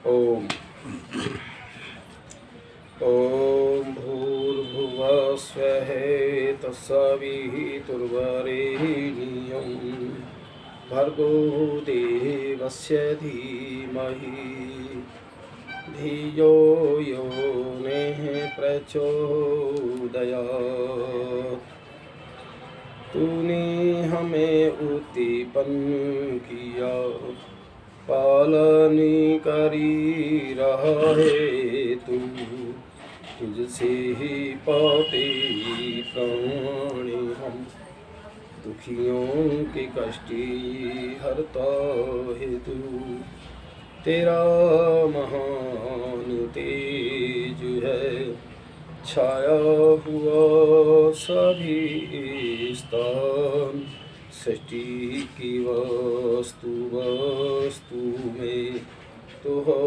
ओम ओम भूर्भुवः स्वः तत्सवितुर्वरेण्यं भर्गो देवस्य धीमहि धियो यो नः प्रचोदयात्। तूने हमें उत्पन्न किया, पालन करी रहा है तू, तुझसे ही पाते प्राणी हम। दुखियों के कष्टी हरता है तू, तेरा महान तेज है छाया हुआ सभी स्थान। सृष्टि की वस्तु वस्तु में तो हो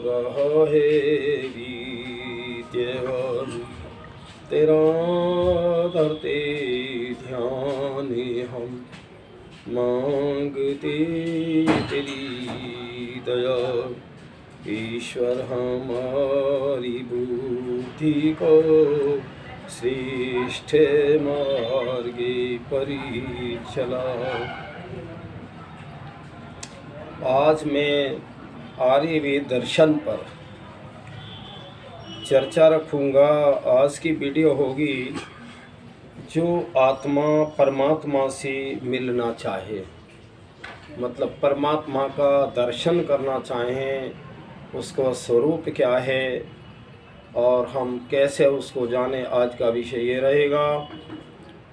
रहा है विद्यमान। तेरा धरते ध्यान हम, मांगते तेरी दया। ईश्वर हमारी बुद्धि को श्रेष्ठ मार्गे परिचला। आज मैं आर्यवेद दर्शन पर चर्चा रखूँगा। आज की वीडियो होगी जो आत्मा परमात्मा से मिलना चाहे, मतलब परमात्मा का दर्शन करना चाहें, उसका स्वरूप क्या है और हम कैसे उसको जाने, आज का विषय ये रहेगा।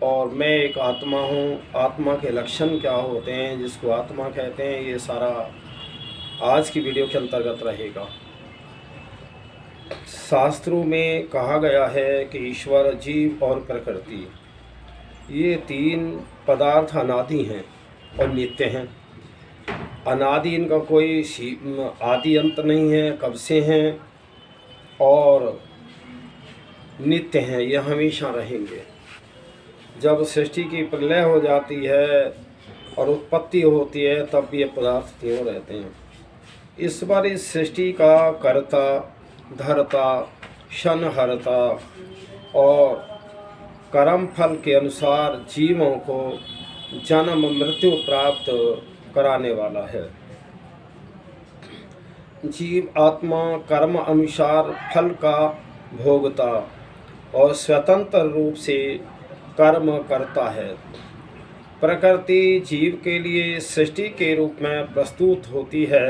और मैं एक आत्मा हूँ, आत्मा के लक्षण क्या होते हैं, जिसको आत्मा कहते हैं, ये सारा आज की वीडियो के अंतर्गत रहेगा। शास्त्रों में कहा गया है कि ईश्वर, जीव और प्रकृति, ये तीन पदार्थ अनादि हैं और नित्य हैं। अनादि, इनका कोई आदि अंत नहीं है, कब से हैं, और नित्य हैं, ये हमेशा रहेंगे। जब सृष्टि की प्रलय हो जाती है और उत्पत्ति होती है, तब ये पदार्थ तीनों रहते हैं। इस बार इस सृष्टि का कर्ता, धर्ता, क्षणहर्ता और कर्म फल के अनुसार जीवों को जन्म मृत्यु प्राप्त कराने वाला है। जीव आत्मा कर्म अनुसार फल का भोगता और स्वतंत्र रूप से कर्म करता है। प्रकृति जीव के लिए सृष्टि के रूप में प्रस्तुत होती है।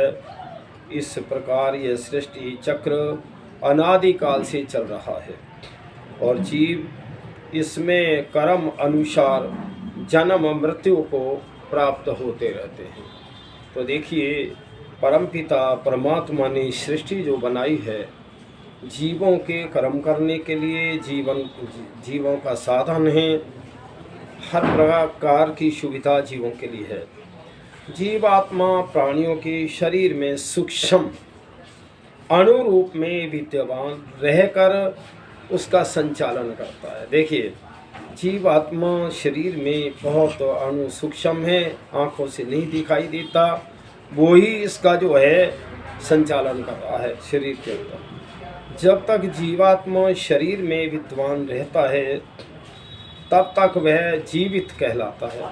इस प्रकार यह सृष्टि चक्र अनादिकाल से चल रहा है और जीव इसमें कर्म अनुसार जन्म मृत्यु को प्राप्त होते रहते हैं। तो देखिए, परमपिता परमात्मा ने सृष्टि जो बनाई है, जीवों के कर्म करने के लिए, जीवों का साधन है। हर प्रकार की सुविधा जीवों के लिए है। जीवात्मा प्राणियों के शरीर में सूक्ष्म अणुरूप में विद्यमान रहकर उसका संचालन करता है। देखिए, जीवात्मा शरीर में बहुत अणु सूक्ष्म है, आँखों से नहीं दिखाई देता, वो ही इसका जो है संचालन कर रहा है शरीर के अंदर। जब तक जीवात्मा शरीर में विद्यमान रहता है, तब तक वह जीवित कहलाता है,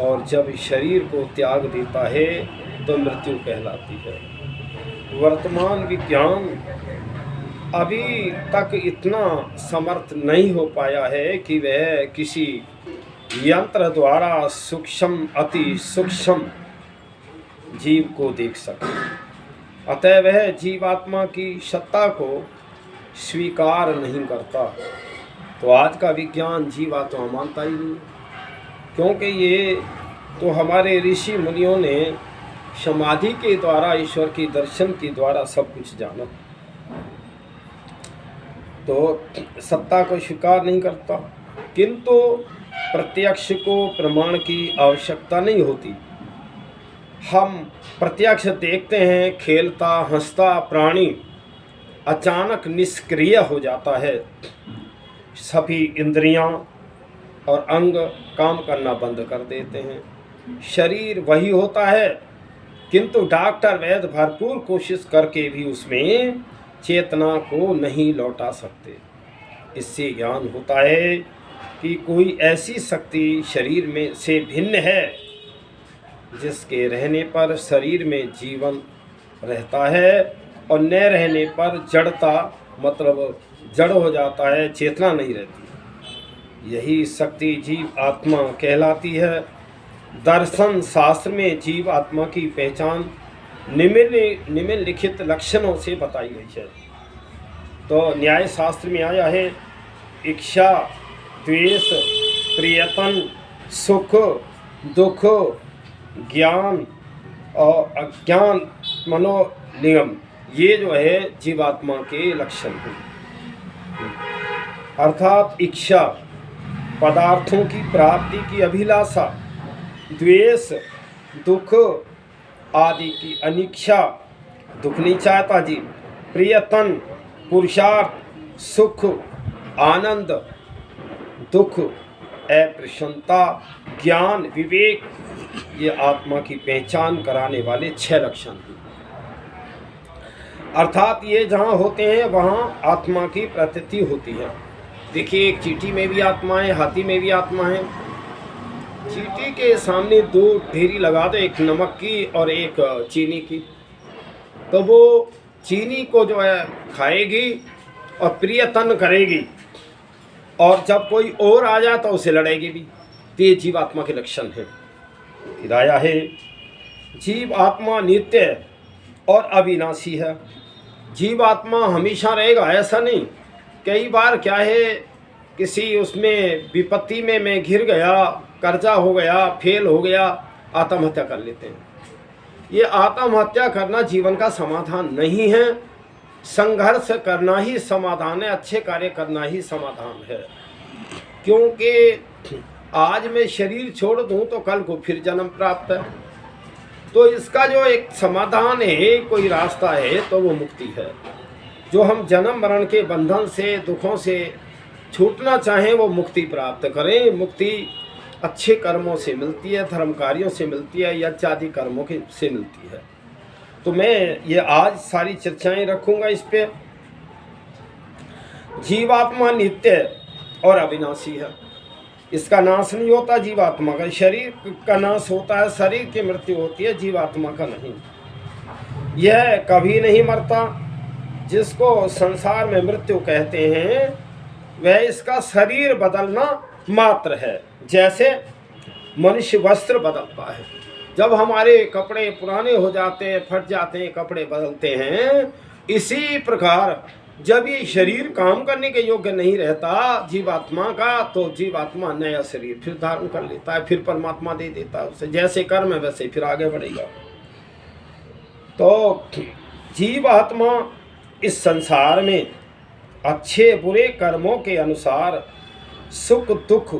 और जब शरीर को त्याग देता है तो मृत्यु कहलाती है। वर्तमान विज्ञान अभी तक इतना समर्थ नहीं हो पाया है कि वह किसी यंत्र द्वारा सूक्ष्म, अति सूक्ष्म जीव को देख सके। अतः वह जीवात्मा की सत्ता को स्वीकार नहीं करता। तो आज का विज्ञान जीवात्मा मानता ही नहीं, क्योंकि ये तो हमारे ऋषि मुनियों ने समाधि के द्वारा, ईश्वर के दर्शन के द्वारा सब कुछ जाना, तो सत्ता को स्वीकार नहीं करता। किंतु प्रत्यक्ष को प्रमाण की आवश्यकता नहीं होती। हम प्रत्यक्ष देखते हैं, खेलता हंसता प्राणी अचानक निष्क्रिय हो जाता है। सभी इंद्रियां और अंग काम करना बंद कर देते हैं। शरीर वही होता है किंतु डॉक्टर वैद्य भरपूर कोशिश करके भी उसमें चेतना को नहीं लौटा सकते। इससे ज्ञान होता है कि कोई ऐसी शक्ति शरीर में से भिन्न है जिसके रहने पर शरीर में जीवन रहता है और न रहने पर जड़ता, मतलब जड़ हो जाता है, चेतना नहीं रहती। यही शक्ति जीव आत्मा कहलाती है। दर्शन शास्त्र में जीव आत्मा की पहचान निम्नलिखित लक्षणों से बताई गई है। तो न्याय शास्त्र में आया है, इच्छा, द्वेष, प्रियतन, सुख, दुख, ज्ञान और अज्ञान, मनोनिगम, ये जो है जीवात्मा के लक्षण हैं। अर्थात इच्छा, पदार्थों की प्राप्ति की अभिलाषा, द्वेष, दुख आदि की अनिच्छा, दुख नहीं चाहता जी, प्रियतन, पुरुषार्थ, सुख, आनंद, दुख, अप्रसन्नता, ज्ञान, विवेक, ये आत्मा की पहचान कराने वाले 6 लक्षण हैं। अर्थात ये जहाँ होते हैं वहाँ आत्मा की प्रतीति होती है। देखिए, एक चींटी में भी आत्मा है, हाथी में भी आत्मा है। चींटी के सामने 2 ढेरी लगा दो, एक नमक की और एक चीनी की, तो वो चीनी को जो है खाएगी और प्रियतन करेगी, और जब कोई और आ जाए तो उसे लड़ेगी भी। तो ये जीवात्मा के लक्षण है। फिर आया है, जीव आत्मा नित्य और अविनाशी है। जीवात्मा हमेशा रहेगा ऐसा नहीं। कई बार क्या है, किसी उसमें विपत्ति में मैं घिर गया, कर्जा हो गया, फेल हो गया, आत्महत्या कर लेते हैं। ये आत्महत्या करना जीवन का समाधान नहीं है। संघर्ष करना ही समाधान है, अच्छे कार्य करना ही समाधान है। क्योंकि आज मैं शरीर छोड़ दूं तो कल को फिर जन्म प्राप्त है। तो इसका जो एक समाधान है, कोई रास्ता है, तो वो मुक्ति है। जो हम जन्म मरण के बंधन से, दुखों से छूटना चाहें, वो मुक्ति प्राप्त करें। मुक्ति अच्छे कर्मों से मिलती है, धर्म कार्यों से मिलती है, यज्ञ आदि कर्मों के से मिलती है। तो मैं ये आज सारी चर्चाएं रखूंगा इस पे। जीवात्मा नित्य और अविनाशी है, इसका नाश नहीं होता। जीवात्मा का शरीर का नाश होता है, शरीर की मृत्यु होती है, जीवात्मा का नहीं। यह कभी नहीं मरता। जिसको संसार में मृत्यु कहते हैं, वह इसका शरीर बदलना मात्र है। जैसे मनुष्य वस्त्र बदलता है, जब हमारे कपड़े पुराने हो जाते हैं, फट जाते हैं, कपड़े बदलते हैं, इसी प्रकार जब ये शरीर काम करने के योग्य नहीं रहता जीवात्मा का, तो जीवात्मा नया शरीर फिर धारण कर लेता है, फिर परमात्मा दे देता है उसे। जैसे कर्म है वैसे फिर आगे बढ़ेगा। तो जीवात्मा इस संसार में अच्छे बुरे कर्मों के अनुसार सुख दुख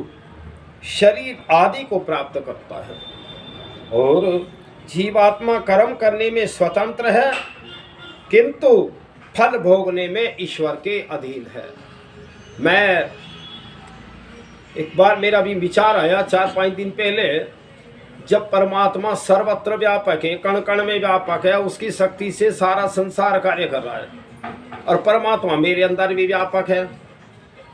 शरीर आदि को प्राप्त करता है, और जीवात्मा कर्म करने में स्वतंत्र है, किंतु फल भोगने में ईश्वर के अधीन है। मैं एक बार मेरा भी विचार आया 4-5 दिन पहले, जब परमात्मा सर्वत्र व्यापक है, कण कण में व्यापक है, उसकी शक्ति से सारा संसार कार्य कर रहा है, और परमात्मा मेरे अंदर भी व्यापक है।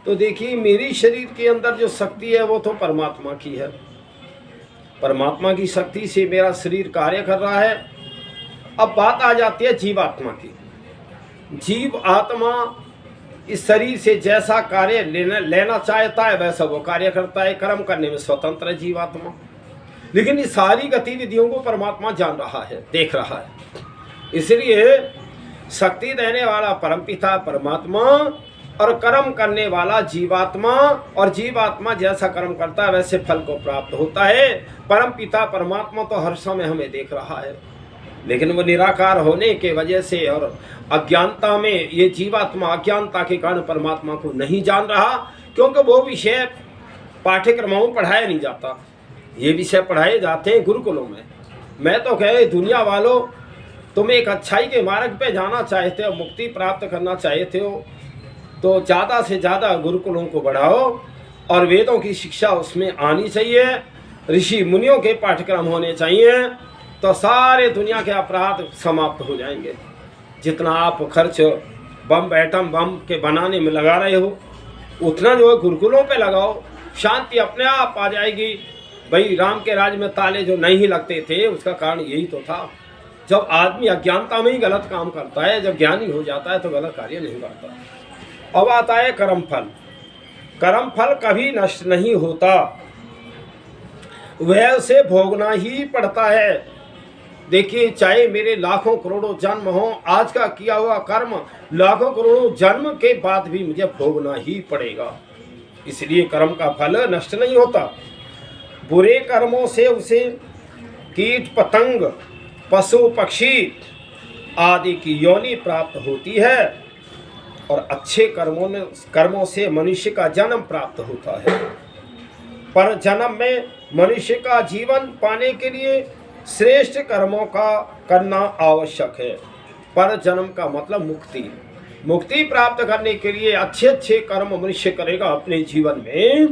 तो देखिए, मेरी शरीर के अंदर जो शक्ति है वो तो परमात्मा की है। परमात्मा की शक्ति से मेरा शरीर कार्य कर रहा है। अब बात आ जाती है जीवात्मा की। जीव आत्मा इस शरीर से जैसा कार्य लेना चाहता है वैसा वो कार्य करता है, कर्म करने में स्वतंत्र है जीवात्मा। लेकिन इस सारी गतिविधियों को परमात्मा जान रहा है, देख रहा है। इसलिए शक्ति देने वाला परमपिता परमात्मा और कर्म करने वाला जीवात्मा, और जीवात्मा जैसा कर्म करता है वैसे फल को प्राप्त होता है। परमपिता परमात्मा तो हर समय हमें देख रहा है, लेकिन वो निराकार होने के वजह से और अज्ञानता में ये जीवात्मा अज्ञानता के कारण परमात्मा को नहीं जान रहा, क्योंकि वो विषय पाठ्यक्रमों में पढ़ाया नहीं जाता। ये विषय पढ़ाए जाते हैं गुरुकुलों में। मैं तो कहे दुनिया वालों, तुम एक अच्छाई के मार्ग पे जाना चाहते हो, मुक्ति प्राप्त करना चाहते हो, तो ज़्यादा से ज़्यादा गुरुकुलों को बढ़ाओ और वेदों की शिक्षा उसमें आनी चाहिए। ऋषि मुनियों के पाठ्यक्रम होने चाहिए, तो सारे दुनिया के अपराध समाप्त हो जाएंगे। जितना आप खर्च बम एटम बम के बनाने में लगा रहे हो, उतना जो है गुरुकुलों पे लगाओ, शांति अपने आप आ जाएगी। भाई राम के राज में ताले जो नहीं लगते थे, उसका कारण यही तो था। जब आदमी अज्ञानता में ही गलत काम करता है, जब ज्ञानी हो जाता है तो गलत कार्य नहीं करता। अब आता है कर्म फल। कर्म फल कभी नष्ट नहीं होता, वह उसे भोगना ही पड़ता है। देखिए, चाहे मेरे लाखों करोड़ों जन्म हो, आज का किया हुआ कर्म लाखों करोड़ों जन्म के बाद भी मुझे भोगना ही पड़ेगा। इसलिए कर्म का फल नष्ट नहीं होता। बुरे कर्मों से उसे कीट पतंग पशु पक्षी आदि की योनि प्राप्त होती है, और अच्छे कर्मों से मनुष्य का जन्म प्राप्त होता है। पर जन्म में मनुष्य का जीवन पाने के लिए श्रेष्ठ कर्मों का करना आवश्यक है। पर जन्म का मतलब मुक्ति। मुक्ति प्राप्त करने के लिए अच्छे अच्छे कर्म मनुष्य करेगा अपने जीवन में,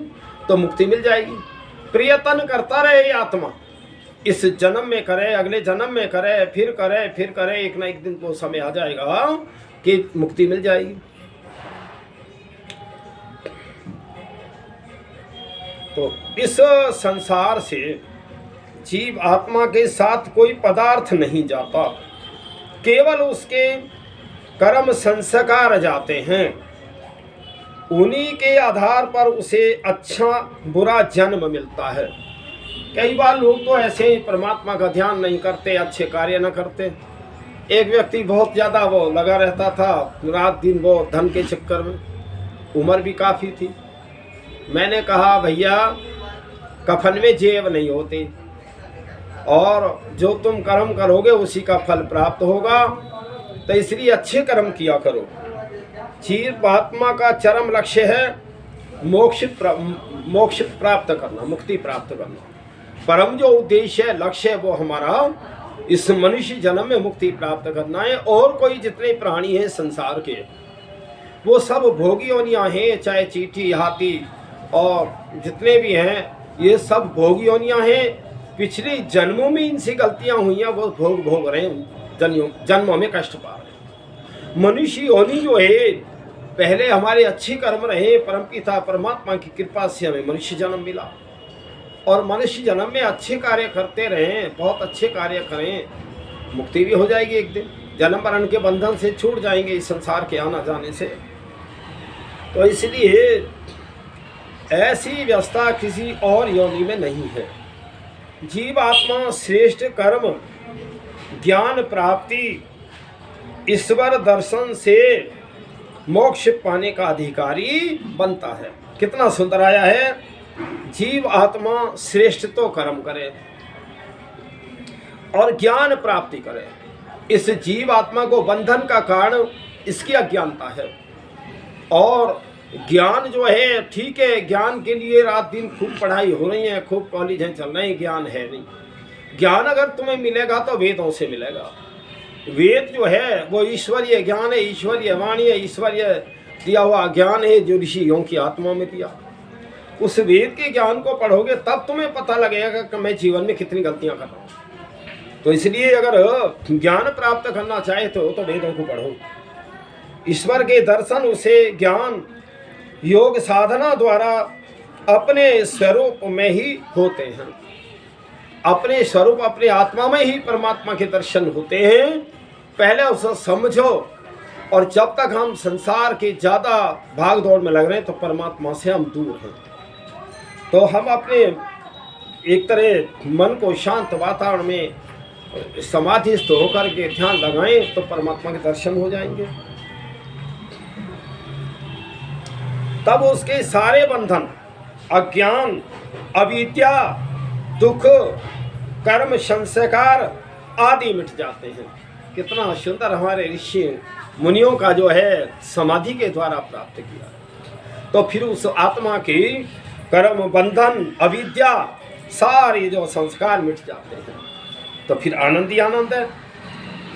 तो मुक्ति मिल जाएगी। प्रयत्न करता रहे आत्मा, इस जन्म में करे, अगले जन्म में करे, फिर करे फिर करे, एक ना एक दिन तो समय आ जाएगा कि मुक्ति मिल जाएगी। तो इस संसार से जीव आत्मा के साथ कोई पदार्थ नहीं जाता, केवल उसके कर्म संस्कार जाते हैं। उन्हीं के आधार पर उसे अच्छा बुरा जन्म मिलता है। कई बार लोग तो ऐसे ही परमात्मा का ध्यान नहीं करते, अच्छे कार्य न करते। एक व्यक्ति बहुत ज़्यादा वो लगा रहता था, रात दिन वो धन के चक्कर में, उम्र भी काफ़ी थी। मैंने कहा भैया, कफन में जेब नहीं होते, और जो तुम कर्म करोगे उसी का फल प्राप्त होगा, तो इसलिए अच्छे कर्म किया करो। जीवात्मा का चरम लक्ष्य है मोक्ष प्राप्त करना, मुक्ति प्राप्त करना। परम जो उद्देश्य है, लक्ष्य है, वो हमारा इस मनुष्य जन्म में मुक्ति प्राप्त करना है। और कोई जितने प्राणी हैं संसार के, वो सब भोगी योनियाँ हैं, चाहे चींटी हाथी और जितने भी हैं, ये सब भोगी योनियाँ हैं। पिछले जन्मों में इनसे गलतियाँ हुई हैं, वो भोग रहे हैं, जन्मों में कष्ट पा रहे हैं। मनुष्य योनि जो है, पहले हमारे अच्छे कर्म रहे, परमपिता परमात्मा की कृपा से हमें मनुष्य जन्म मिला, और मनुष्य जन्म में अच्छे कार्य करते रहें, बहुत अच्छे कार्य करें, मुक्ति भी हो जाएगी एक दिन। जन्म मरण के बंधन से छूट जाएंगे, इस संसार के आना जाने से। तो इसलिए ऐसी व्यवस्था किसी और योनि में नहीं है। जीवात्मा श्रेष्ठ कर्म, ज्ञान प्राप्ति, ईश्वर दर्शन से मोक्ष पाने का अधिकारी बनता है। कितना सुंदर आया है, जीव आत्मा श्रेष्ठ तो कर्म करे और ज्ञान प्राप्ति करे। इस जीव आत्मा को बंधन का कारण इसकी अज्ञानता है। और ज्ञान जो है, ठीक है, ज्ञान के लिए रात दिन खूब पढ़ाई हो रही है, खूब कॉलेजें चल रही हैं, ज्ञान है नहीं। ज्ञान अगर तुम्हें मिलेगा तो वेदों से मिलेगा। वेद जो है वो ईश्वरीय ज्ञान है, ईश्वरीय वाणी है, ईश्वरीय दिया हुआ ज्ञान है जो ऋषियों की आत्मा में दिया। उस वेद के ज्ञान को पढ़ोगे तब तुम्हें पता लगेगा कि मैं जीवन में कितनी गलतियां कर रहा हूँ। तो इसलिए अगर ज्ञान प्राप्त करना चाहे तो वेदों को पढ़ो। ईश्वर के दर्शन, उसे ज्ञान योग साधना द्वारा अपने स्वरूप में ही होते हैं। अपने स्वरूप, अपने आत्मा में ही परमात्मा के दर्शन होते हैं। पहले उसे समझो, और जब तक हम संसार के ज़्यादा भाग दौड़ में लग रहे हैं तो परमात्मा से हम दूर हैं। तो हम अपने एक तरह मन को शांत वातावरण में समाधिस्थ होकर के ध्यान लगाएं तो परमात्मा के दर्शन हो जाएंगे। तब उसके सारे बंधन, अज्ञान, अविद्या, दुख, कर्म संस्कार आदि मिट जाते हैं। कितना सुंदर हमारे ऋषि मुनियों का जो है समाधि के द्वारा प्राप्त किया। तो फिर उस आत्मा की कर्म बंधन, अविद्या, सारे जो संस्कार मिट जाते हैं, तो फिर आनंद ही आनंद है।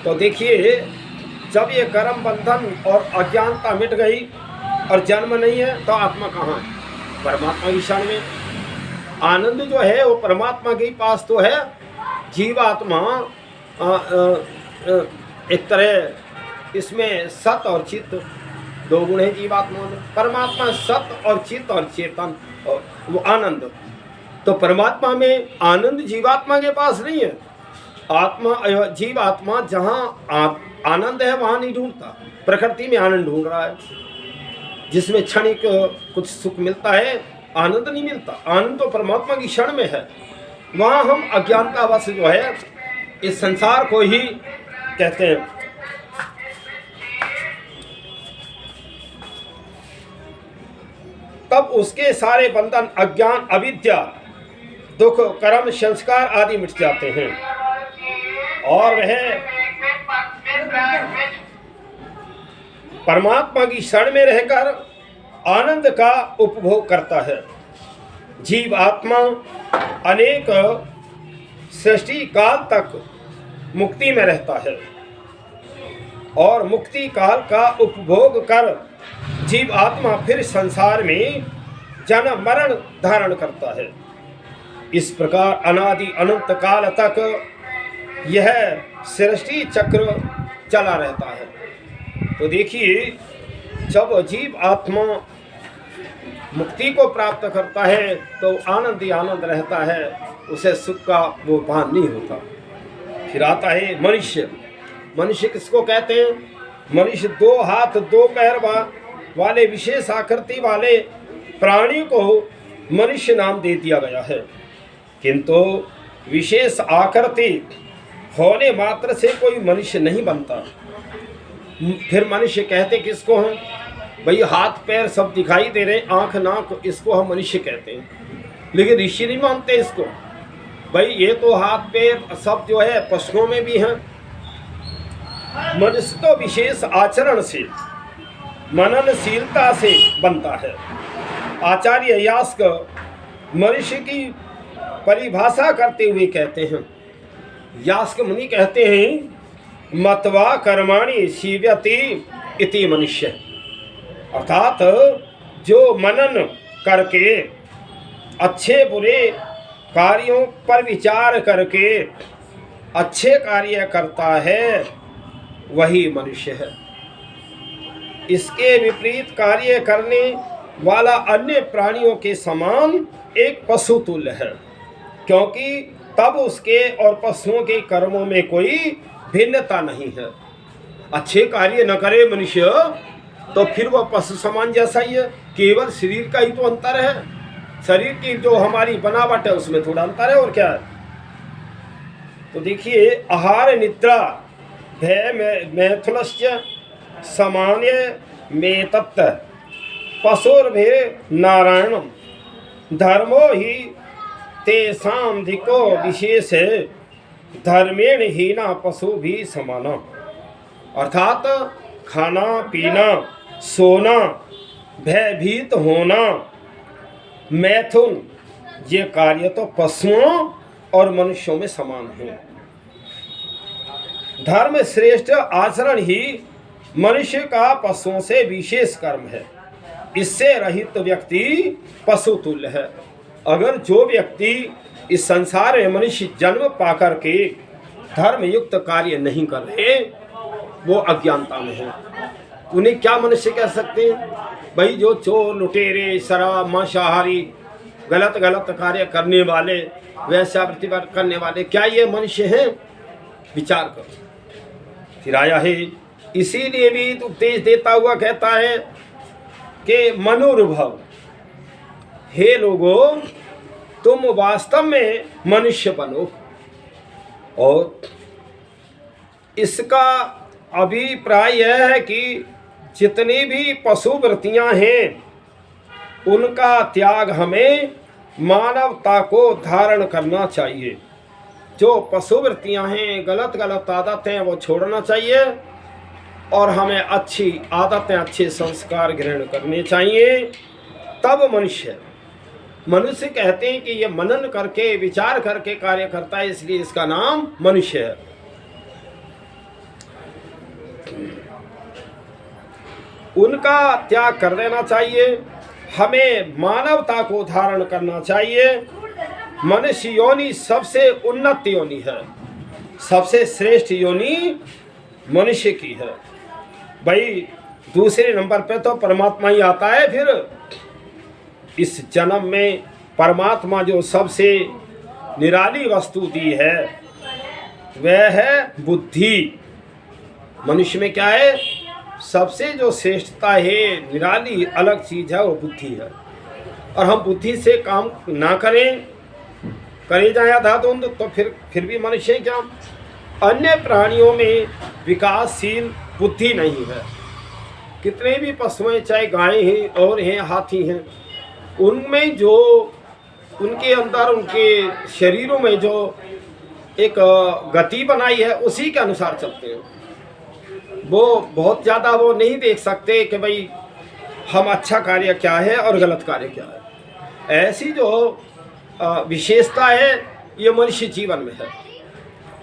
तो देखिए, जब ये कर्म बंधन और अज्ञानता मिट गई और जन्म नहीं है, तो आत्मा कहाँ है? परमात्मा की क्षण में। आनंद जो है वो परमात्मा के पास तो है, जीवात्मा एक तरह इसमें सत और चित्त दो गुण है जीवात्मा में। परमात्मा सत और चित्त और चेतन और वो आनंद। तो परमात्मा में आनंद जीवात्मा के पास नहीं है। आत्मा जीवात्मा जहाँ आनंद है वहाँ नहीं ढूंढता, प्रकृति में आनंद ढूंढ रहा है, जिसमें क्षणिक कुछ सुख मिलता है, आनंद नहीं मिलता। आनंद तो परमात्मा की क्षण में है। वहाँ हम अज्ञानतावश जो है इस संसार को ही कहते हैं। तब उसके सारे बंधन, अज्ञान, अविद्या, दुख, कर्म, संस्कार आदि मिट जाते हैं और वह परमात्मा की शरण में रहकर आनंद का उपभोग करता है। जीव आत्मा अनेक सृष्टि काल तक मुक्ति में रहता है और मुक्ति काल का उपभोग कर जीव आत्मा फिर संसार में जन्म मरण धारण करता है। इस प्रकार अनादि अनंत काल तक यह सृष्टि चक्र चला रहता है। तो देखिए, जब जीव आत्मा मुक्ति को प्राप्त करता है तो आनंद ही आनंद रहता है, उसे सुख का वो भान नहीं होता। फिर आता है मनुष्य। मनुष्य किसको कहते हैं? मनुष्य दो हाथ दो पैर वाले विशेष आकृति वाले प्राणी को मनुष्य नाम दे दिया गया है, किंतु विशेष आकृति होने मात्र से कोई मनुष्य नहीं बनता। फिर मनुष्य कहते किसको हैं? भाई हाथ पैर सब दिखाई दे रहे, आंख नाक, इसको हम मनुष्य कहते हैं। लेकिन ऋषि नहीं मानते इसको। भाई ये तो हाथ पैर सब जो है पशुओं में भी हैं। मनुष्य तो विशेष आचरण से, मननशीलता से बनता है। आचार्य यास्क मनुष्य की परिभाषा करते हुए कहते हैं, यास्क मुनि कहते हैं, मत्वा कर्माणि सीव्यति इति मनुष्य, अर्थात जो मनन करके अच्छे बुरे कार्यों पर विचार करके अच्छे कार्य करता है वही मनुष्य है। इसके विपरीत कार्य करने वाला अन्य प्राणियों के समान एक पशु तुल्य है, क्योंकि तब उसके और पशुओं के कर्मों में कोई भिन्नता नहीं है। अच्छे कार्य न करे मनुष्य तो फिर वह पशु समान जैसा ही है। केवल शरीर का ही तो अंतर है, शरीर की जो हमारी बनावट है उसमें थोड़ा अंतर है, और क्या है। तो देखिए, आहार निद्रा भय मैथुनस्य सामान्य में तत्त पशुर्भे नारायणम धर्मो ही तेषां धिको विशेष धर्मेण हीना पशु भी समाना। अर्थात खाना पीना, सोना, भयभीत होना, मैथुन, ये कार्य तो पशुओं और मनुष्यों में समान है। धर्म श्रेष्ठ आचरण ही मनुष्य का पशुओं से विशेष कर्म है। इससे रहित व्यक्ति पशु तुल्य है। अगर जो व्यक्ति इस संसार में मनुष्य जन्म पाकर के धर्म युक्त कार्य नहीं कर रहे, वो अज्ञानता में है। उन्हें क्या मनुष्य कह सकते हैं? भाई जो चोर, लुटेरे, शराब, मांसाहारी, गलत गलत कार्य करने वाले, वैश्यावृत्ति करने वाले, क्या ये मनुष्य हैं? विचार करो। फिर आया है, इसीलिए भी उपदेश देता हुआ कहता है कि मनोनुभव, हे लोगों, तुम वास्तव में मनुष्य बनो। और इसका अभिप्राय यह है कि जितनी भी पशु वृत्तियां हैं उनका त्याग हमें मानवता को धारण करना चाहिए। जो पशु वृत्तियां हैं, गलत गलत आदतें, वो छोड़ना चाहिए और हमें अच्छी आदतें, अच्छे संस्कार ग्रहण करने चाहिए। तब मनुष्य कहते हैं कि ये मनन करके, विचार करके कार्य करता है, इसलिए इसका नाम मनुष्य है। उनका त्याग कर देना चाहिए, हमें मानवता को धारण करना चाहिए मनुष्य योनि सबसे उन्नत योनि है, सबसे श्रेष्ठ योनि मनुष्य की है। भाई दूसरे नंबर पे तो परमात्मा ही आता है। फिर इस जन्म में परमात्मा जो सबसे निराली वस्तु दी है वह है बुद्धि। मनुष्य में क्या है, सबसे जो श्रेष्ठता है, निराली अलग चीज है, वो बुद्धि है। और हम बुद्धि से काम ना करें, करे जाए धाधुंध, तो फिर भी मनुष्य क्या, अन्य प्राणियों में विकासशील बुद्धि नहीं है। कितने भी पशु हैं, चाहे गाय हैं और हैं हाथी हैं, उनमें जो उनके अंदर उनके शरीरों में जो एक गति बनाई है उसी के अनुसार चलते हैं। वो बहुत ज़्यादा वो नहीं देख सकते कि भाई हम अच्छा कार्य क्या है और गलत कार्य क्या है। ऐसी जो विशेषता है ये मनुष्य जीवन में है।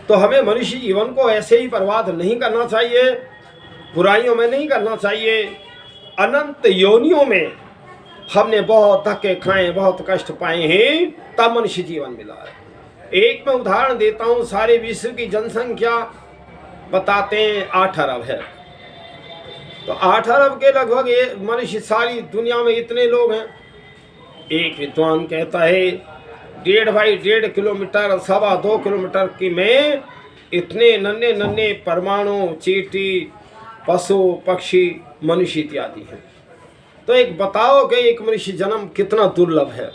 तो हमें मनुष्य जीवन को ऐसे ही बर्बाद नहीं करना चाहिए, बुराइयों में नहीं करना चाहिए। अनंत योनियों में हमने बहुत धक्के खाए, बहुत कष्ट पाए हैं, तब मनुष्य जीवन मिला है। एक मैं उदाहरण देता हूँ, सारे विश्व की जनसंख्या बताते हैं 8 अरब है। तो 8 अरब के लगभग ये मनुष्य, सारी दुनिया में इतने लोग हैं। एक विद्वान कहता है 1.5 बाई 1.5 किलोमीटर, 2.25 किलोमीटर की में इतने नन्हे नन्हे परमाणु, चींटी, पशु, पक्षी, मनुष्य इत्यादि हैं। तो एक बताओ कि एक मनुष्य जन्म कितना दुर्लभ है,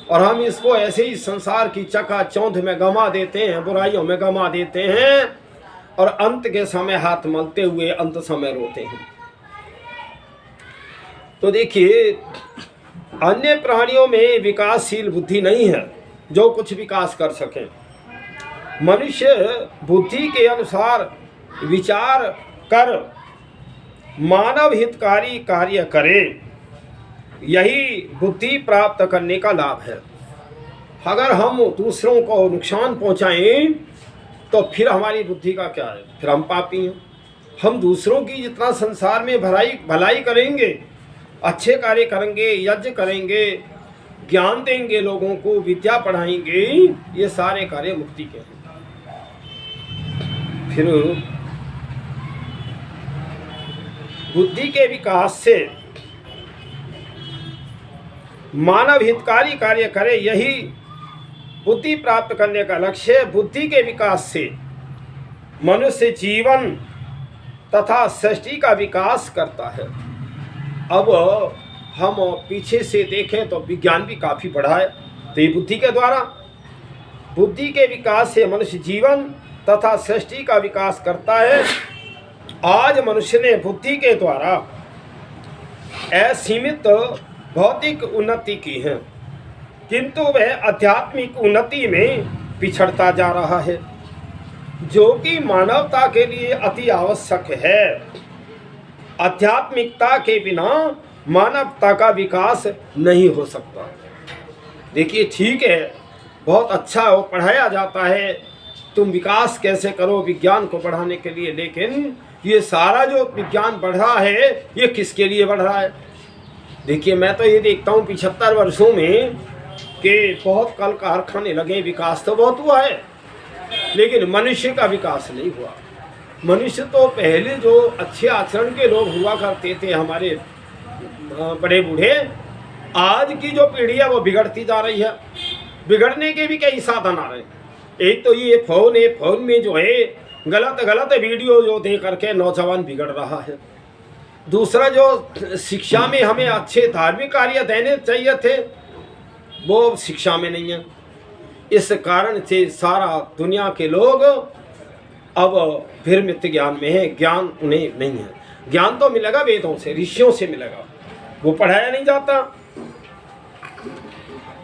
और हम इसको ऐसे ही संसार की चकाचौंध में गंवा देते हैं, बुराइयों में गंवा देते हैं, और अंत के समय हाथ मलते हुए अंत समय रोते हैं। तो देखिए, अन्य प्राणियों में विकासशील बुद्धि नहीं है जो कुछ विकास कर सके। मनुष्य बुद्धि के अनुसार विचार कर मानव हितकारी कार्य करे, यही बुद्धि प्राप्त करने का लाभ है। अगर हम दूसरों को नुकसान पहुंचाएं तो फिर हमारी बुद्धि का क्या है, फिर हम पापी हैं। हम दूसरों की जितना संसार में भलाई करेंगे, अच्छे कार्य करेंगे, यज्ञ करेंगे, ज्ञान देंगे, लोगों को विद्या पढ़ाएंगे, ये सारे कार्य मुक्ति के हैं। फिर बुद्धि के विकास से मानव हितकारी कार्य करे, यही बुद्धि प्राप्त करने का लक्ष्य है। बुद्धि के विकास से मनुष्य जीवन तथा सृष्टि का विकास करता है। अब हम पीछे से देखें तो विज्ञान भी काफ़ी बढ़ा है, तो ये बुद्धि के द्वारा, बुद्धि के विकास से मनुष्य जीवन तथा सृष्टि का विकास करता है। आज मनुष्य ने बुद्धि के द्वारा असीमित भौतिक उन्नति की है, किंतु वह आध्यात्मिक उन्नति में पिछड़ता जा रहा है, जो कि मानवता के लिए अति आवश्यक है। आध्यात्मिकता के बिना मानवता का विकास नहीं हो सकता। देखिए, ठीक है, बहुत अच्छा वो पढ़ाया जाता है, तुम विकास कैसे करो विज्ञान को बढ़ाने के लिए, लेकिन ये सारा जो विज्ञान बढ़ रहा है ये किसके लिए बढ़ रहा है? देखिए, मैं तो ये देखता हूँ 75 वर्षों में कि बहुत कल कारखाने लगे, विकास तो बहुत हुआ है, लेकिन मनुष्य का विकास नहीं हुआ। मनुष्य तो पहले जो अच्छे आचरण के लोग हुआ करते थे, हमारे बड़े बूढ़े, आज की जो पीढ़ी है वो बिगड़ती जा रही है। बिगड़ने के भी कई साधन आ रहे हैं। एक तो ये फ़ोन है, फ़ोन में जो है गलत वीडियो जो दे करके नौजवान बिगड़ रहा है। दूसरा, जो शिक्षा में हमें अच्छे धार्मिक कार्य देने चाहिए थे वो शिक्षा में नहीं है। इस कारण से सारा दुनिया के लोग अब भ्रमित ज्ञान में है, ज्ञान उन्हें नहीं है। ज्ञान तो मिलेगा वेदों से, ऋषियों से मिलेगा, वो पढ़ाया नहीं जाता।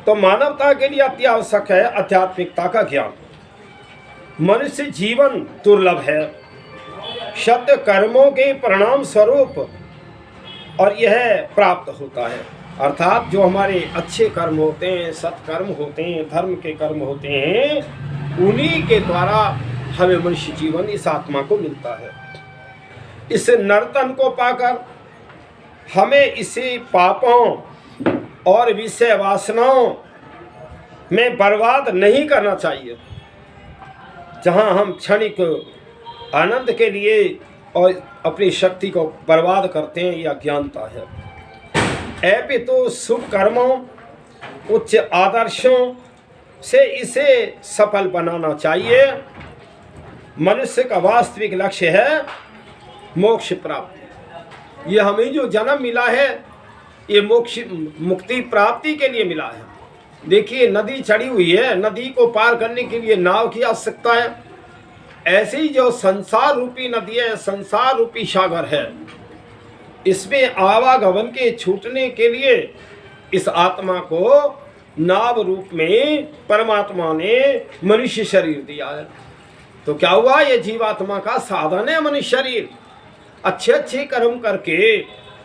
तो मानवता के लिए अति आवश्यक है आध्यात्मिकता का ज्ञान। मनुष्य जीवन दुर्लभ है, सत्य कर्मों के परिणाम स्वरूप, और यह प्राप्त होता है। अर्थात जो हमारे अच्छे कर्म होते हैं, सत्कर्म होते हैं, धर्म के कर्म होते हैं, उन्हीं के द्वारा हमें मनुष्य जीवन इस आत्मा को मिलता है। इस नर्तन को पाकर हमें इसे पापों और विषय वासनाओं में बर्बाद नहीं करना चाहिए, जहां हम क्षणिक आनंद के लिए और अपनी शक्ति को बर्बाद करते हैं। यह अज्ञानता है। अपितु शुभ कर्मों, उच्च आदर्शों से इसे सफल बनाना चाहिए। मनुष्य का वास्तविक लक्ष्य है मोक्ष प्राप्ति। ये हमें जो जन्म मिला है ये मोक्ष मुक्ति प्राप्ति के लिए मिला है। देखिए नदी चढ़ी हुई है, नदी को पार करने के लिए नाव की आवश्यकता है। ऐसे ही जो संसार रूपी नदी है, संसार रूपी सागर है, इसमें आवागमन के छूटने के लिए इस आत्मा को नाव रूप में परमात्मा ने मनुष्य शरीर दिया है। तो क्या हुआ, ये जीवात्मा का साधन है मनुष्य शरीर। अच्छे अच्छे कर्म करके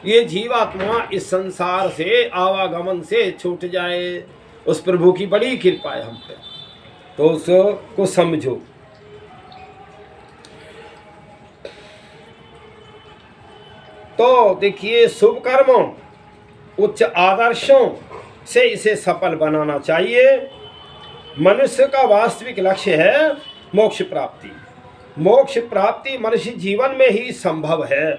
ये जीवात्मा इस संसार से आवागमन से छूट जाए, उस प्रभु की बड़ी कृपा है हम पे। तो उसको समझो। तो देखिए शुभ कर्मों, उच्च आदर्शों से इसे सफल बनाना चाहिए। मनुष्य का वास्तविक लक्ष्य है मोक्ष प्राप्ति। मोक्ष प्राप्ति मनुष्य जीवन में ही संभव है।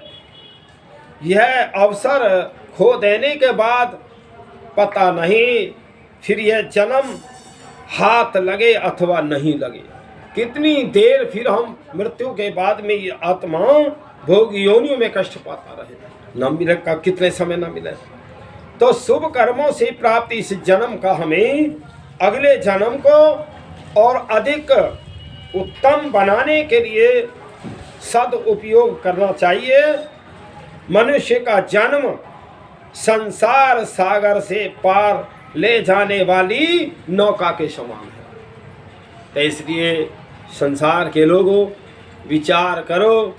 यह अवसर खो देने के बाद पता नहीं फिर यह जन्म हाथ लगे अथवा नहीं लगे। कितनी देर फिर हम मृत्यु के बाद में ये आत्मा भोग योनियों में कष्ट पाता रहे, न मिले का कितने समय न मिले। तो शुभ कर्मों से प्राप्ति इस जन्म का हमें अगले जन्म को और अधिक उत्तम बनाने के लिए सदुपयोग करना चाहिए। मनुष्य का जन्म संसार सागर से पार ले जाने वाली नौका के समान है। तो इसलिए संसार के लोगों विचार करो,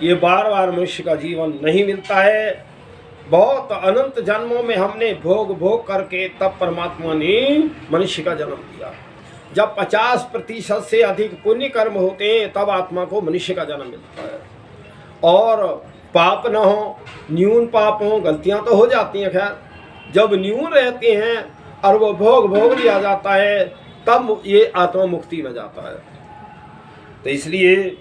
ये बार बार मनुष्य का जीवन नहीं मिलता है। बहुत अनंत जन्मों में हमने भोग करके तब परमात्मा ने मनुष्य का जन्म दिया। जब 50% से अधिक पुण्य कर्म होते हैं तब आत्मा को मनुष्य का जन्म मिलता है। और पाप न हो, न्यून पाप हो, गलतियां तो हो जाती हैं, खैर जब न्यून रहते हैं और वो भोग लिया जाता है तब ये आत्मा मुक्ति में जाता है। तो इसलिए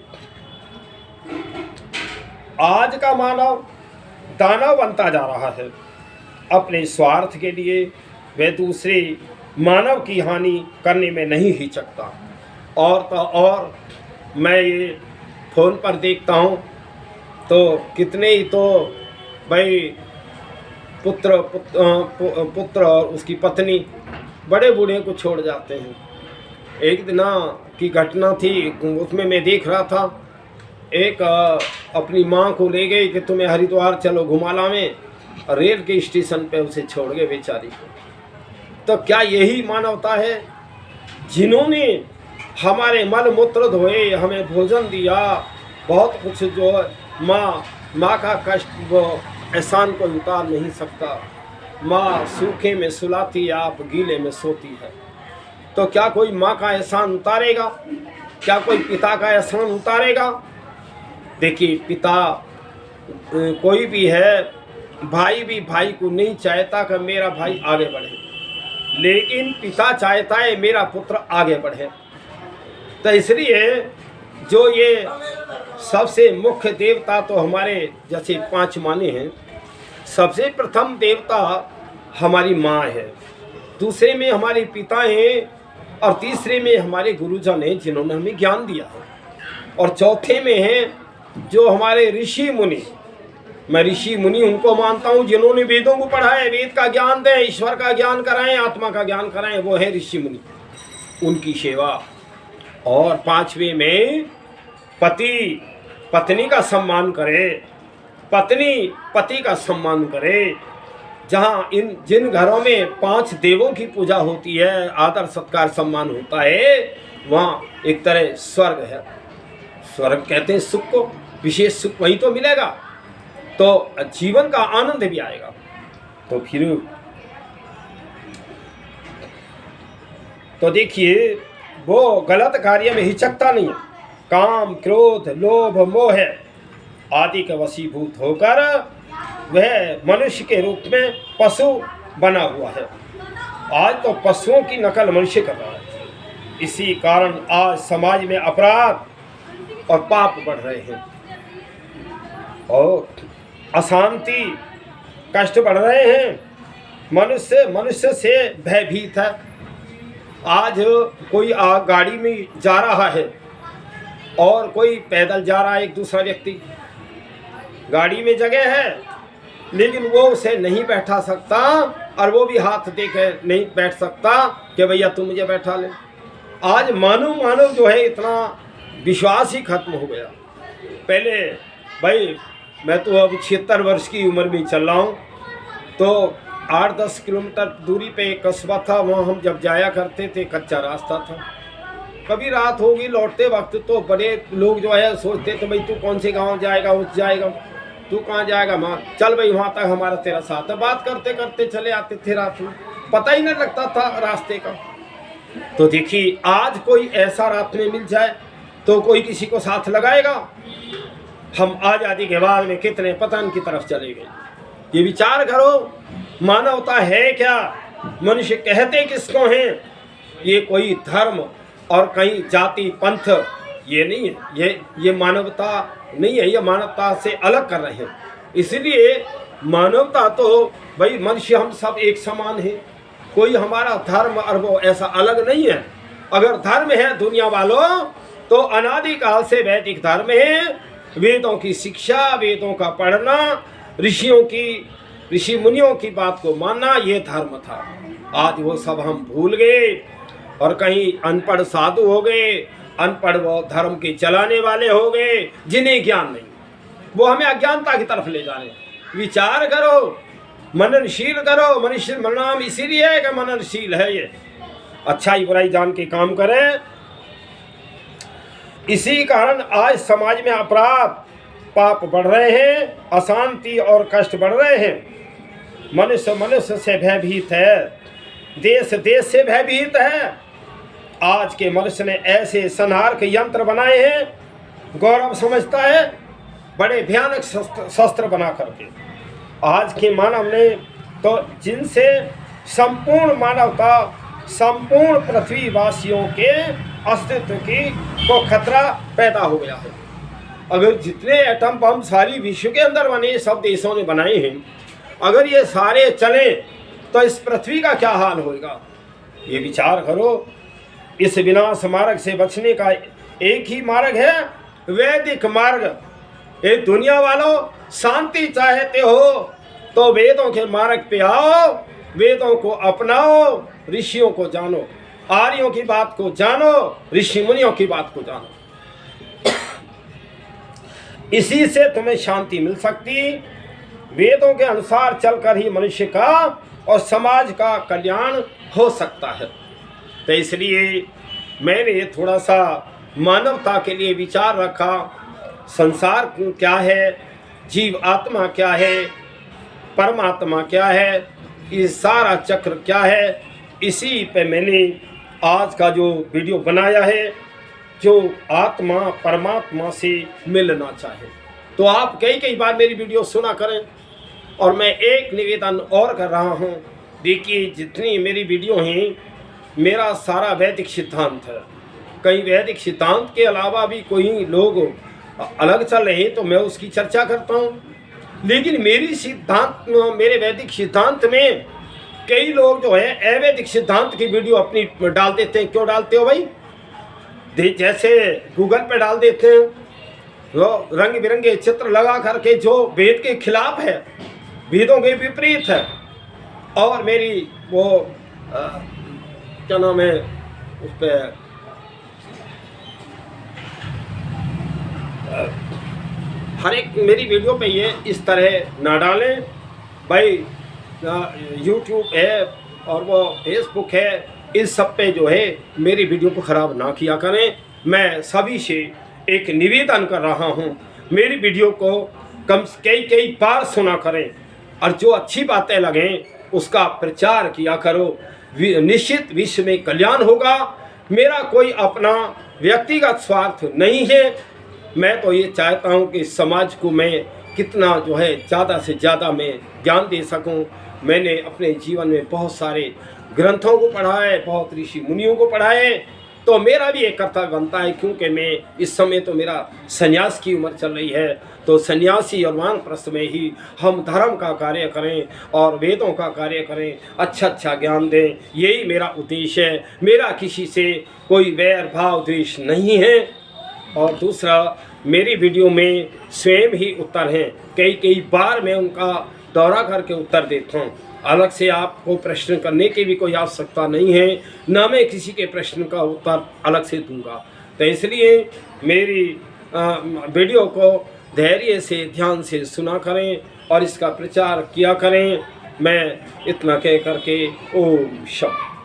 आज का मानव दानव बनता जा रहा है। अपने स्वार्थ के लिए वह दूसरे मानव की हानि करने में नहीं हिचकता। और तो और मैं ये फ़ोन पर देखता हूँ तो कितने ही तो भाई पुत्र और उसकी पत्नी बड़े बूढ़े को छोड़ जाते हैं। एक दिन की घटना थी, उसमें मैं देख रहा था, एक अपनी माँ को ले गई कि तुम्हें हरिद्वार चलो घुमाला में, और रेल के स्टेशन पे उसे छोड़ गए बेचारी को। तो क्या यही मानवता है? जिन्होंने हमारे मल मूत्र धोए, हमें भोजन दिया, बहुत कुछ जो माँ का कष्ट वो एहसान को उतार नहीं सकता। माँ सूखे में सुलाती, आप गीले में सोती है। तो क्या कोई माँ का एहसान उतारेगा? क्या कोई पिता का एहसान उतारेगा? देखिए पिता कोई भी है, भाई भी भाई को नहीं चाहता कि मेरा भाई आगे बढ़े, लेकिन पिता चाहता है मेरा पुत्र आगे बढ़े। तो इसलिए जो ये सबसे मुख्य देवता तो हमारे जैसे 5 माने हैं। सबसे प्रथम देवता हमारी माँ है, दूसरे में हमारे पिता हैं, और तीसरे में हमारे गुरुजन हैं जिन्होंने हमें ज्ञान दिया है, और चौथे में हैं जो हमारे ऋषि मुनि। मैं ऋषि मुनि उनको मानता हूँ जिन्होंने वेदों को पढ़ा है, वेद का ज्ञान दें, ईश्वर का ज्ञान कराएं, आत्मा का ज्ञान कराएं, वो है ऋषि मुनि, उनकी सेवा। और 5वें में पति पत्नी का सम्मान करे, पत्नी पति का सम्मान करे। जहाँ जिन घरों में 5 देवों की पूजा होती है, आदर सत्कार सम्मान होता है, वहाँ एक तरह स्वर्ग है। स्वर्ग कहते हैं सुख को, विशेष सुख वहीं तो मिलेगा, तो जीवन का आनंद भी आएगा। तो फिर तो देखिए वो गलत कार्य में हिचकता नहीं है। काम, क्रोध, लोभ, मोह आदि के वशीभूत होकर वह मनुष्य के रूप में पशु बना हुआ है। आज तो पशुओं की नकल मनुष्य कर रहा है। इसी कारण आज समाज में अपराध और पाप बढ़ रहे हैं और अशांति कष्ट बढ़ रहे हैं। मनुष्य से भयभीत है। आज कोई गाड़ी में जा रहा है और कोई पैदल जा रहा है, एक दूसरा व्यक्ति, गाड़ी में जगह है लेकिन वो उसे नहीं बैठा सकता और वो भी हाथ दे के नहीं बैठ सकता कि भैया तू मुझे बैठा ले। आज मानव जो है इतना विश्वास ही खत्म हो गया। पहले भाई मैं तो अब 76 वर्ष की उम्र में चल रहा हूँ, तो 8-10 किलोमीटर दूरी पे एक कस्बा था, वहाँ हम जब जाया करते थे कच्चा रास्ता था। कभी रात होगी लौटते वक्त तो बड़े लोग जो है सोचते थे भाई तू कौन से गांव जाएगा, उस जाएगा, तू कहाँ जाएगा, वहाँ चल भाई वहाँ तक हमारा तेरा साथ है। बात करते करते चले आते थे, रात में पता ही नहीं लगता था रास्ते का। तो देखिए आज कोई ऐसा रात में मिल जाए तो कोई किसी को साथ लगाएगा। हम आज़ादी के बाद में कितने पतन की तरफ चले गए। ये विचार करो, मानवता है क्या? मनुष्य कहते किसको हैं? ये कोई धर्म और कहीं जाति पंथ ये नहीं है, ये मानवता नहीं है। ये मानवता से अलग कर रहे हैं। इसलिए मानवता तो भाई मनुष्य हम सब एक समान हैं। कोई हमारा धर्म और वो ऐसा अलग नहीं है। अगर धर्म है दुनिया वालों तो अनादिकाल से वैदिक धर्म है। वेदों की शिक्षा, वेदों का पढ़ना, ऋषि मुनियों की बात को मानना ये धर्म था। आज वो सब हम भूल गए और कहीं अनपढ़ साधु हो गए, अनपढ़ वो धर्म के चलाने वाले हो गए जिन्हें ज्ञान नहीं, वो हमें अज्ञानता की तरफ ले जा रहे हैं। विचार करो, मननशील करो। मनुष्य नाम इसीलिए है कि मननशील है। ये अच्छाई बुराई जान के काम करें। इसी कारण आज समाज में अपराध पाप बढ़ रहे हैं, अशांति और कष्ट बढ़ रहे हैं। मनुष्य से भयभीत है, देश से भयभीत है। आज के मनुष्य ने ऐसे संहार के यंत्र बनाए हैं, गौरव समझता है, बड़े भयानक शस्त्र बना करके। आज के मानव ने तो जिनसे संपूर्ण मानवता, संपूर्ण पृथ्वीवासियों के अस्तित्व को खतरा पैदा हो गया है। अगर जितने एटम बम सारी विश्व के अंदर बने, सब देशों ने बनाए हैं, अगर ये सारे चले तो इस पृथ्वी का क्या हाल होगा? ये विचार करो। इस विनाश मार्ग से बचने का एक ही मार्ग है, वैदिक मार्ग। ये दुनिया वालों शांति चाहते हो तो वेदों के मार्ग पे आओ, वेदों को अपनाओ, ऋषियों को जानो, आर्यों की बात को जानो, ऋषि मुनियों की बात को जानो। इसी से तुम्हें शांति मिल सकती। वेदों के अनुसार चलकर ही मनुष्य का और समाज का कल्याण हो सकता है। तो इसलिए मैंने थोड़ा सा मानवता के लिए विचार रखा। संसार क्या है, जीव आत्मा क्या है, परमात्मा क्या है, ये सारा चक्र क्या है, इसी पे मैंने आज का जो वीडियो बनाया है। जो आत्मा परमात्मा से मिलना चाहे तो आप कई बार मेरी वीडियो सुना करें। और मैं एक निवेदन और कर रहा हूँ, देखिए जितनी मेरी वीडियो हैं मेरा सारा वैदिक सिद्धांत है। कई वैदिक सिद्धांत के अलावा भी कोई लोग अलग चल रहे हैं तो मैं उसकी चर्चा करता हूँ। लेकिन मेरे वैदिक सिद्धांत में कई लोग जो है अवैदिक सिद्धांत की वीडियो अपनी डाल देते हैं। क्यों डालते हो भाई? जैसे गूगल पे डाल देते हैं वो रंग बिरंगे चित्र लगा करके, जो वेद के खिलाफ है, वेदों के विपरीत है। और मेरी वो क्या नाम है उस पर हर एक मेरी वीडियो पे ये इस तरह ना डालें भाई। यूट्यूब है और वो फेसबुक है, इस सब पे जो है मेरी वीडियो को ख़राब ना किया करें। मैं सभी से एक निवेदन कर रहा हूँ, मेरी वीडियो को कई बार सुना करें और जो अच्छी बातें लगें उसका प्रचार किया करो। निश्चित विश्व में कल्याण होगा। मेरा कोई अपना व्यक्तिगत स्वार्थ नहीं है। मैं तो ये चाहता हूँ कि समाज को मैं कितना जो है ज़्यादा से ज़्यादा मैं ज्ञान दे सकूँ। मैंने अपने जीवन में बहुत सारे ग्रंथों को पढ़ाए, बहुत ऋषि मुनियों को पढ़ाए, तो मेरा भी एक कर्तव्य बनता है, क्योंकि मैं इस समय तो मेरा संन्यास की उम्र चल रही है, तो सन्यासी और वानप्रस्थ में ही हम धर्म का कार्य करें और वेदों का कार्य करें, अच्छा ज्ञान दें, यही मेरा उद्देश्य है। मेरा किसी से कोई वैर भाव द्वेष नहीं है। और दूसरा, मेरी वीडियो में स्वयं ही उत्तर हैं, कई बार मैं उनका दौरा करके उत्तर देता हूँ। अलग से आपको प्रश्न करने की भी कोई आवश्यकता नहीं है, ना मैं किसी के प्रश्न का उत्तर अलग से दूंगा। तो इसलिए मेरी वीडियो को धैर्य से ध्यान से सुना करें और इसका प्रचार किया करें। मैं इतना कह करके ओम शांति।